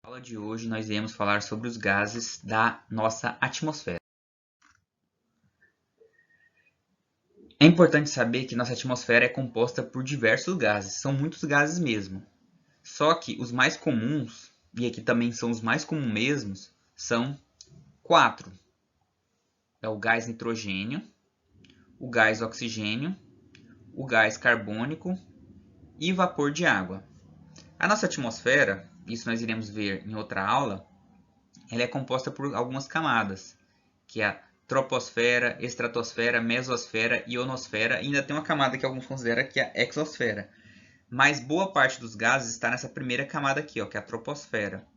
Na aula de hoje nós iremos falar sobre os gases da nossa atmosfera. É importante saber que nossa atmosfera é composta por diversos gases, são muitos gases mesmo. Só que os mais comuns, e aqui também são os mais comuns mesmos, são 4. É o gás nitrogênio, o gás oxigênio, o gás carbônico e vapor de água. A nossa atmosfera, isso nós iremos ver em outra aula, ela é composta por algumas camadas, que é a troposfera, estratosfera, mesosfera, ionosfera, e ainda tem uma camada que alguns consideram que é a exosfera. Mas boa parte dos gases está nessa primeira camada aqui, ó, que é a troposfera.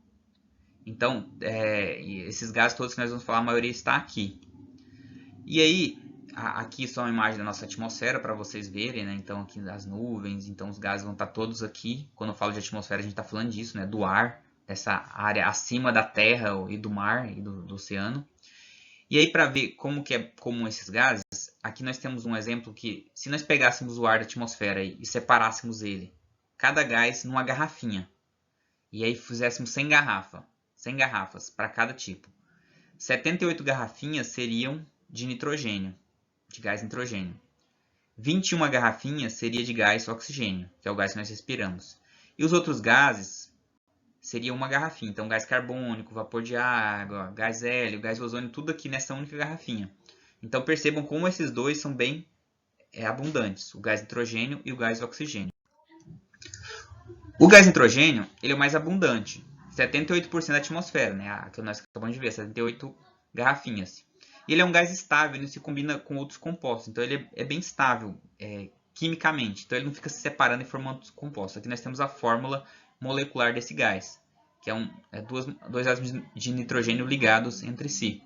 Então, esses gases todos que nós vamos falar, a maioria está aqui. E aí, aqui só uma imagem da nossa atmosfera para vocês verem, né? Então aqui as nuvens, então os gases vão estar todos aqui. Quando eu falo de atmosfera, a gente está falando disso, né? Do ar, dessa área acima da Terra e do mar e do oceano. E aí, para ver como que é comum esses gases, aqui nós temos um exemplo que, se nós pegássemos o ar da atmosfera e separássemos ele, cada gás numa garrafinha, e aí fizéssemos 100 garrafas para cada tipo, 78 garrafinhas seriam de nitrogênio, de gás nitrogênio. 21 garrafinhas seria de gás oxigênio, que é o gás que nós respiramos. E os outros gases seria uma garrafinha. Então, gás carbônico, vapor de água, gás hélio, gás ozônio, tudo aqui nessa única garrafinha. Então, percebam como esses dois são bem abundantes, o gás nitrogênio e o gás oxigênio. O gás nitrogênio ele é o mais abundante, 78% da atmosfera, né? Que nós acabamos de ver, 78 garrafinhas. Ele é um gás estável, ele se combina com outros compostos, então ele é bem estável quimicamente, então ele não fica se separando e formando outros compostos. Aqui nós temos a fórmula molecular desse gás, que é dois átomos de nitrogênio ligados entre si.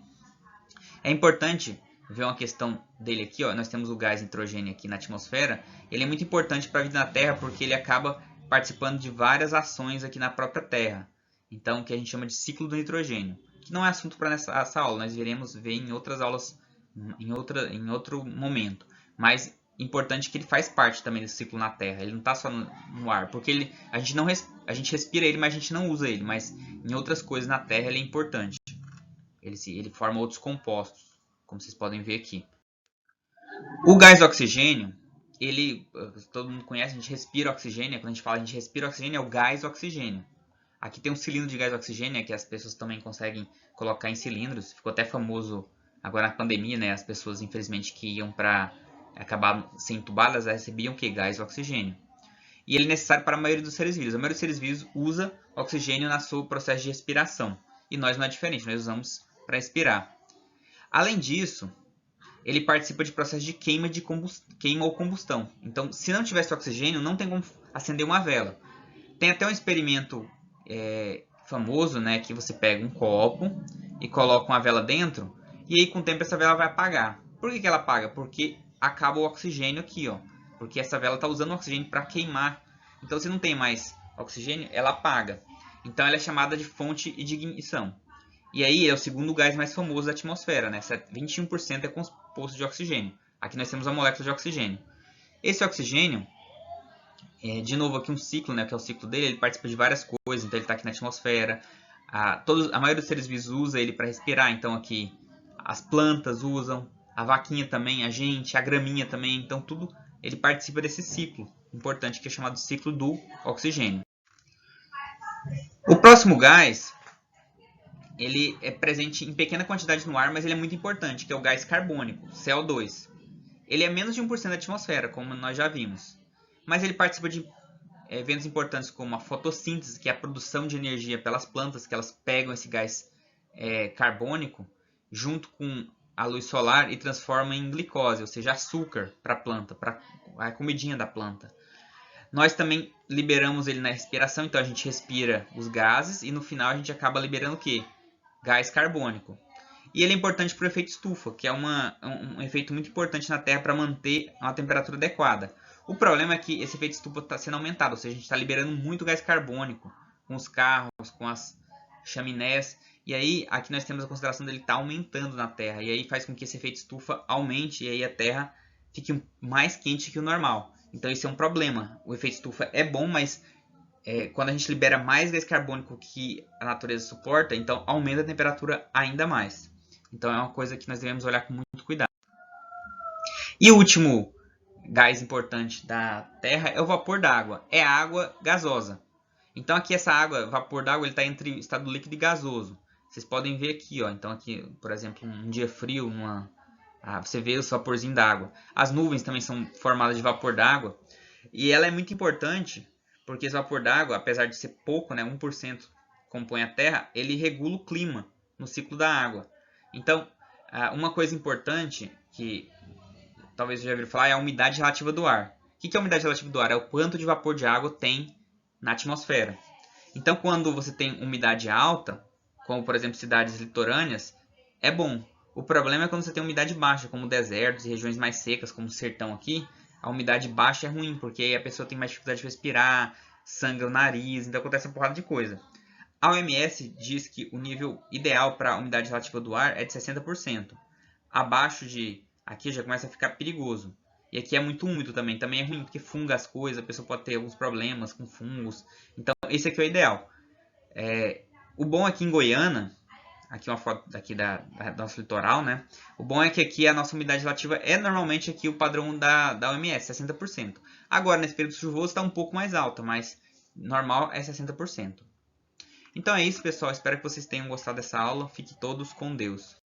É importante ver uma questão dele aqui, ó. Nós temos o gás nitrogênio aqui na atmosfera. Ele é muito importante para a vida na Terra porque ele acaba participando de várias ações aqui na própria Terra. Então, o que a gente chama de ciclo do nitrogênio, que não é assunto para essa aula, nós iremos ver em outras aulas, em outro momento. Mas importante que ele faz parte também desse ciclo na Terra. Ele não está só no ar, porque a gente respira ele, mas a gente não usa ele. Mas em outras coisas na Terra ele é importante. Ele forma outros compostos, como vocês podem ver aqui. O gás oxigênio, todo mundo conhece, a gente respira oxigênio. Quando a gente fala a gente respira oxigênio, é o gás oxigênio. Aqui tem um cilindro de gás oxigênio, que as pessoas também conseguem colocar em cilindros. Ficou até famoso agora na pandemia, né? As pessoas, infelizmente, que iam para acabar sendo entubadas, recebiam que gás oxigênio. E ele é necessário para a maioria dos seres vivos. A maioria dos seres vivos usa oxigênio no seu processo de respiração. E nós não é diferente, nós usamos para respirar. Além disso, ele participa de processo de queima ou combustão. Então, se não tivesse oxigênio, não tem como acender uma vela. Tem até um experimento famoso, né, que você pega um copo e coloca uma vela dentro, e aí com o tempo essa vela vai apagar. Por que ela apaga? Porque acaba o oxigênio aqui, ó. Porque essa vela está usando o oxigênio para queimar. Então, se não tem mais oxigênio, ela apaga. Então, ela é chamada de fonte de ignição. E aí é o segundo gás mais famoso da atmosfera, né? 21% é composto de oxigênio. Aqui nós temos a molécula de oxigênio. Esse oxigênio, de novo aqui um ciclo, né? Que é o ciclo dele, ele participa de várias coisas. Então ele está aqui na atmosfera. A maioria dos seres vivos usa ele para respirar. Então aqui as plantas usam, a vaquinha também, a gente, a graminha também. Então tudo ele participa desse ciclo importante que é chamado ciclo do oxigênio. O próximo gás ele é presente em pequena quantidade no ar, mas ele é muito importante, que é o gás carbônico, CO2. Ele é menos de 1% da atmosfera, como nós já vimos. Mas ele participa de eventos importantes como a fotossíntese, que é a produção de energia pelas plantas, que elas pegam esse gás carbônico junto com a luz solar e transformam em glicose, ou seja, açúcar para a planta, para a comidinha da planta. Nós também liberamos ele na respiração, então a gente respira os gases e no final a gente acaba liberando o quê? Gás carbônico. E ele é importante para o efeito estufa, que é um efeito muito importante na Terra para manter uma temperatura adequada. O problema é que esse efeito estufa está sendo aumentado, ou seja, a gente está liberando muito gás carbônico com os carros, com as chaminés. E aí, aqui nós temos a consideração dele estar aumentando na Terra. E aí faz com que esse efeito estufa aumente e aí a Terra fique mais quente que o normal. Então isso é um problema. O efeito estufa é bom, mas quando a gente libera mais gás carbônico que a natureza suporta, então aumenta a temperatura ainda mais. Então é uma coisa que nós devemos olhar com muito cuidado. E o último gás importante da Terra é o vapor d'água. É a água gasosa. Então aqui essa água, vapor d'água, ele está entre estado líquido e gasoso. Vocês podem ver aqui, ó. Então aqui, por exemplo, um dia frio, você vê o vaporzinho d'água. As nuvens também são formadas de vapor d'água. E ela é muito importante porque esse vapor d'água, apesar de ser pouco, né, 1% compõe a Terra, ele regula o clima no ciclo da água. Então, uma coisa importante que talvez você já ouviu falar é a umidade relativa do ar. O que é a umidade relativa do ar? É o quanto de vapor de água tem na atmosfera. Então, quando você tem umidade alta, como por exemplo cidades litorâneas, é bom. O problema é quando você tem umidade baixa, como desertos e regiões mais secas, como o sertão aqui. A umidade baixa é ruim, porque aí a pessoa tem mais dificuldade de respirar, sangra o nariz, então acontece uma porrada de coisa. A OMS diz que o nível ideal para a umidade relativa do ar é de 60%. Abaixo de aqui já começa a ficar perigoso. E aqui é muito úmido também. Também é ruim porque funga as coisas, a pessoa pode ter alguns problemas com fungos. Então, esse aqui é o ideal. O bom aqui em Goiânia, aqui uma foto daqui da nosso litoral, né? O bom é que aqui a nossa umidade relativa é normalmente aqui o padrão da OMS, 60%. Agora, nesse período chuvoso está um pouco mais alta, mas normal é 60%. Então é isso, pessoal. Espero que vocês tenham gostado dessa aula. Fiquem todos com Deus.